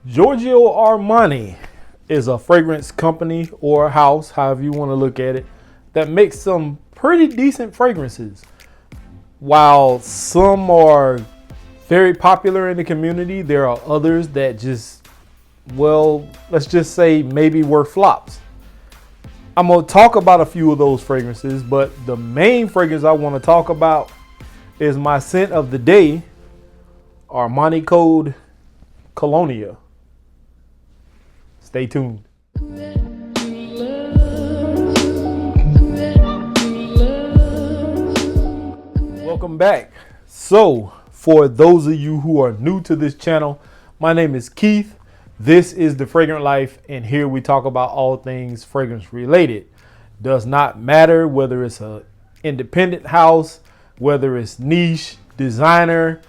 Giorgio Armani is a fragrance company or house, however you want to look at it, that makes some pretty decent fragrances. While some are very popular in the community, there are others that just, well, let's just say maybe were flops. I'm going to talk about a few of those fragrances, but the main fragrance I want to talk about is my scent of the day, Armani Code Colonia. Stay tuned. Welcome back. So, for those of you who are new to this channel, my name is Keith. This is The Fragrant Life, and here we talk about all things fragrance related. Does not matter whether it's an independent house, whether it's niche, designer,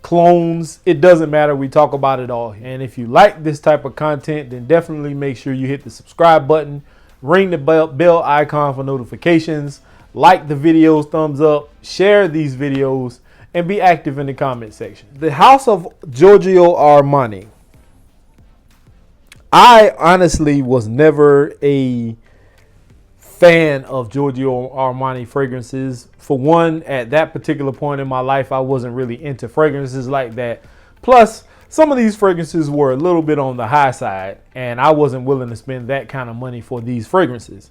clones, it doesn't matter. We talk about it all. And if you like this type of content, then definitely make sure you hit the subscribe button, ring the bell icon for notifications, like the videos, thumbs up, share these videos, and be active in the comment section. The house of Giorgio Armani. I honestly was never a fan of Giorgio Armani fragrances. For one, at that particular point in my life, I wasn't really into fragrances like that. Plus, some of these fragrances were a little bit on the high side, and I wasn't willing to spend that kind of money for these fragrances.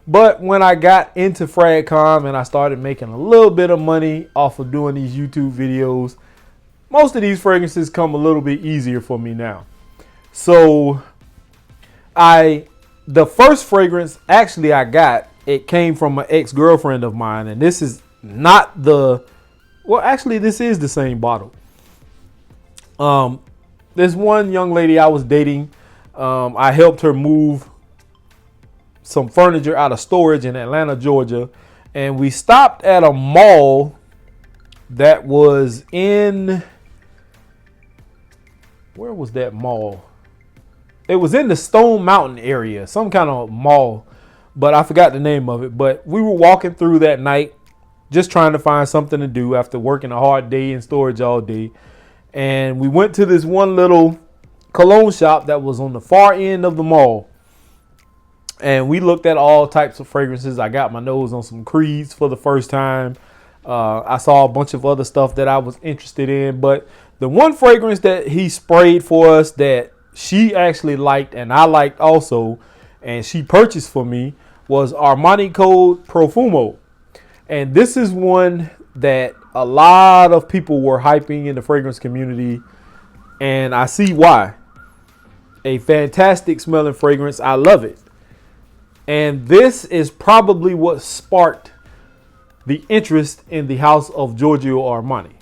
But when I got into FragCom and I started making a little bit of money off of doing these YouTube videos, most of these fragrances come a little bit easier for me now. So the first fragrance actually I got, it came from an ex-girlfriend of mine, and this is not this is the same bottle. This one young lady I was dating, I helped her move some furniture out of storage in Atlanta, Georgia, and we stopped at a mall that was in, where was that mall? It was in the Stone Mountain area, some kind of mall, but I forgot the name of it. But we were walking through that night, just trying to find something to do after working a hard day in storage all day. And we went to this one little cologne shop that was on the far end of the mall. And we looked at all types of fragrances. I got my nose on some Creeds for the first time. I saw a bunch of other stuff that I was interested in. But the one fragrance that he sprayed for us that she actually liked and I liked also, and she purchased for me, was Armani Code Profumo. And this is one that a lot of people were hyping in the fragrance community, and I see why. A fantastic smelling fragrance. I love it. And this is probably what sparked the interest in the house of Giorgio Armani.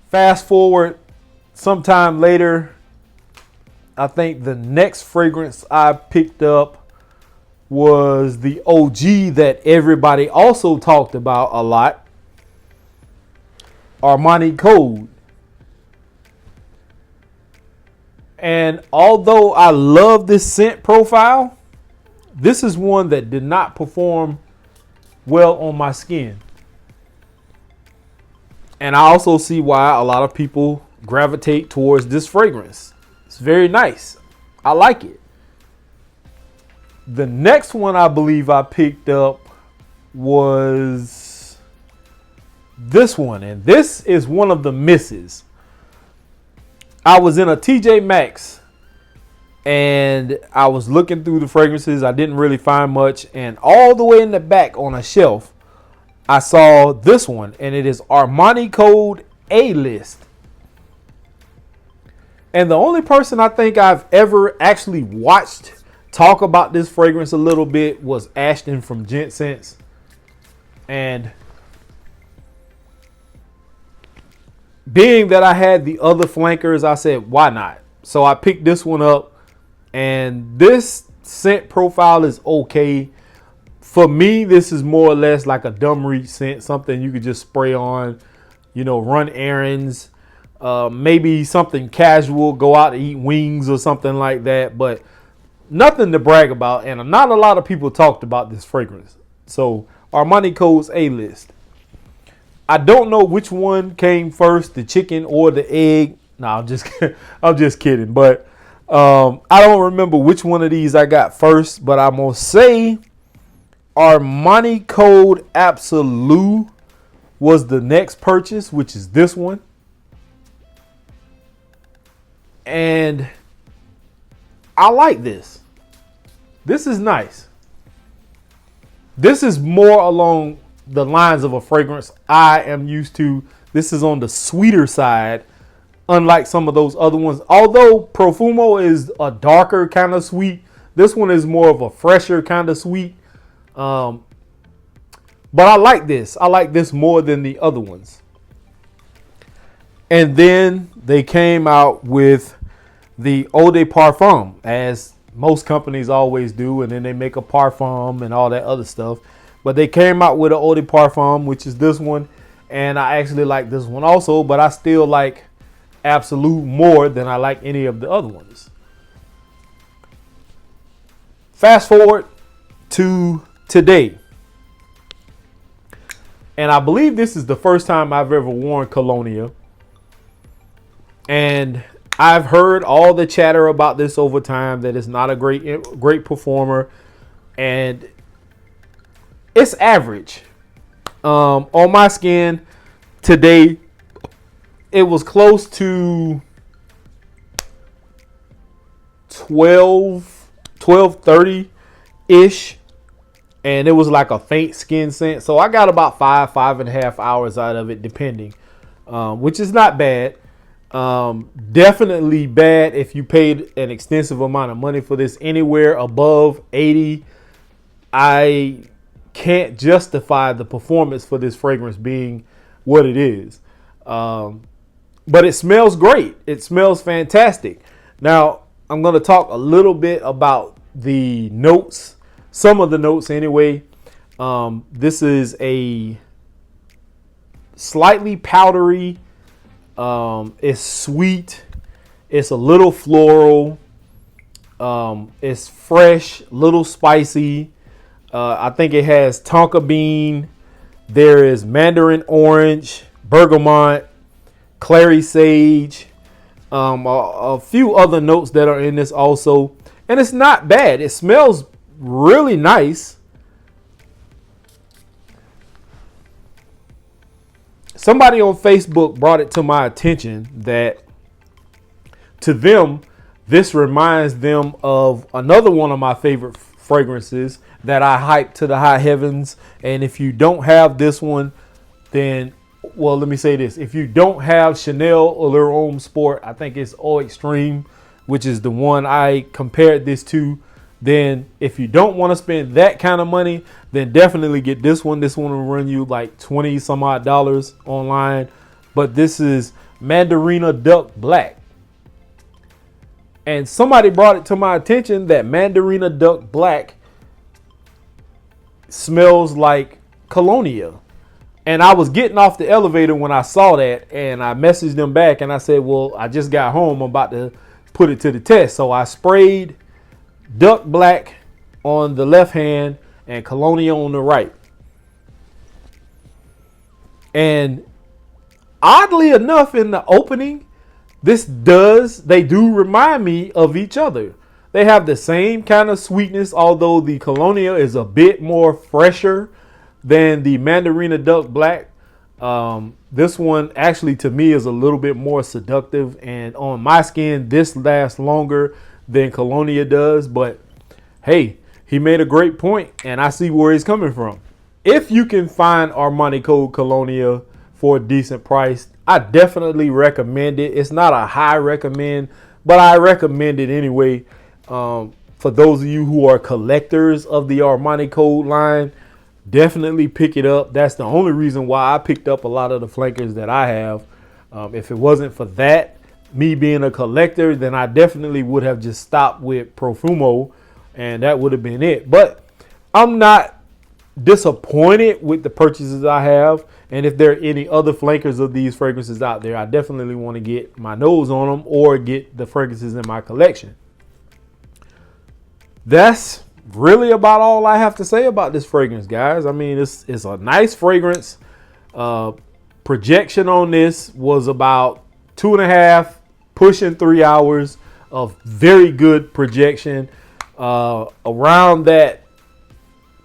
Fast forward sometime later, I think the next fragrance I picked up was the OG that everybody also talked about a lot, Armani Code. And although I love this scent profile, this is one that did not perform well on my skin. And I also see why a lot of people gravitate towards this fragrance. It's very nice. I like it. The next one I believe I picked up was this one. And this is one of the misses. I was in a TJ Maxx and I was looking through the fragrances. I didn't really find much. And all the way in the back on a shelf, I saw this one. And it is Armani Code A-List. And the only person I think I've ever actually watched talk about this fragrance a little bit was Ashton from Gent Sense. And being that I had the other flankers, I said, why not? So I picked this one up. And this scent profile is okay. For me, this is more or less like a dumb reach scent. Something you could just spray on, run errands. Maybe something casual, go out to eat wings or something like that, but nothing to brag about. And not a lot of people talked about this fragrance. So Armani Code's A-List. I don't know which one came first, the chicken or the egg. No, I'm just kidding. But I don't remember which one of these I got first, but I'm going to say Armani Code Absolute was the next purchase, which is this one. And I like this. This is nice. This is more along the lines of a fragrance I am used to. This is on the sweeter side, unlike some of those other ones. Although Profumo is a darker kind of sweet, this one is more of a fresher kind of sweet. But I like this. I like this more than the other ones. And then they came out with the Eau de Parfum, as most companies always do. And then they make a parfum and all that other stuff. But they came out with an Eau de Parfum, which is this one. And I actually like this one also. But I still like Absolute more than I like any of the other ones. Fast forward to today. And I believe this is the first time I've ever worn Colonia. And I've heard all the chatter about this over time, that it's not a great performer. And it's average. On my skin today, it was close to 12:30-ish. And it was like a faint skin scent. So I got about 5.5 hours out of it, depending, which is not bad. Definitely bad if you paid an extensive amount of money for this. Anywhere above 80, I can't justify the performance for this fragrance being what it is. But it smells great. It smells fantastic. Now, I'm going to talk a little bit about the notes. Some of the notes anyway. This is a slightly powdery. It's sweet. It's a little floral. It's fresh, little spicy. I think it has tonka bean. There is mandarin orange, bergamot, clary sage, a few other notes that are in this also. And it's not bad. It smells really nice. Somebody on Facebook brought it to my attention that to them, this reminds them of another one of my favorite fragrances that I hype to the high heavens. And if you don't have this one, then, well, let me say this. If you don't have Chanel Allure Homme Sport, I think it's Eau Extreme, which is the one I compared this to. Then if you don't want to spend that kind of money, then definitely get this one. This one will run you like 20 some odd dollars online. But this is Mandarina Duck Black. And somebody brought it to my attention that Mandarina Duck Black smells like Colonia. And I was getting off the elevator when I saw that, and I messaged them back and I said, well, I just got home. I'm about to put it to the test. So I sprayed Duck Black on the left hand and Colonia on the right. And oddly enough, in the opening, they do remind me of each other. They have the same kind of sweetness, although the Colonia is a bit more fresher than the Mandarina Duck Black. This one actually to me is a little bit more seductive, and on my skin this lasts longer than Colonia does. But hey, he made a great point, and I see where he's coming from. If you can find Armani Code Colonia for a decent price, I definitely recommend it. It's not a high recommend, but I recommend it anyway. For those of you who are collectors of the Armani Code line, definitely pick it up. That's the only reason why I picked up a lot of the flankers that I have. If it wasn't for that, me being a collector, then I definitely would have just stopped with Profumo, and that would have been it. But I'm not disappointed with the purchases I have. And if there are any other flankers of these fragrances out there, I definitely want to get my nose on them or get the fragrances in my collection. That's really about all I have to say about this fragrance, guys. I mean, it's a nice fragrance. Projection on this was about 2.5, pushing 3 hours. of very good projection. Around that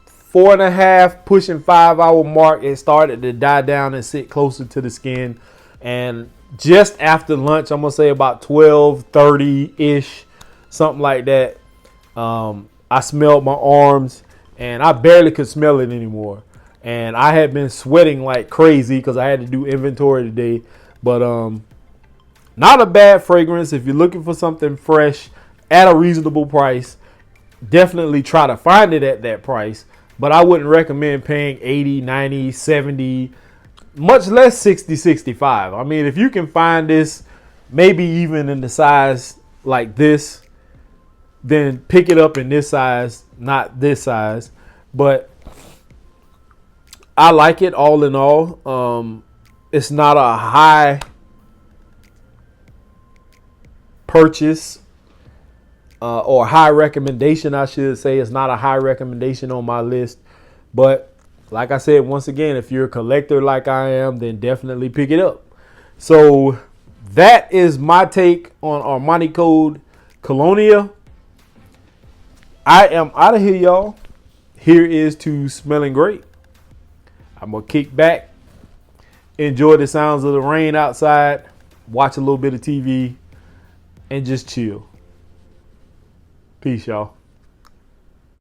4.5 pushing 5 hour mark, it started to die down and sit closer to the skin. And just after lunch, I'm gonna say about 12:30 ish, something like that, I smelled my arms and I barely could smell it anymore. And I had been sweating like crazy because I had to do inventory today. But not a bad fragrance. If you're looking for something fresh at a reasonable price, definitely try to find it at that price. But I wouldn't recommend paying 80, 90, 70, much less 60, 65. I mean, if you can find this, maybe even in the size like this, then pick it up in this size, not this size. But I like it all in all. It's not a high purchase or high recommendation, I should say. It's not a high recommendation on my list. But like I said, once again, if you're a collector like I am, then definitely pick it up. So that is my take on Armani Code Colonia. I am out of here, y'all. Here is to smelling great. I'm going to kick back, enjoy the sounds of the rain outside, watch a little bit of TV, and just chill. Peace, y'all.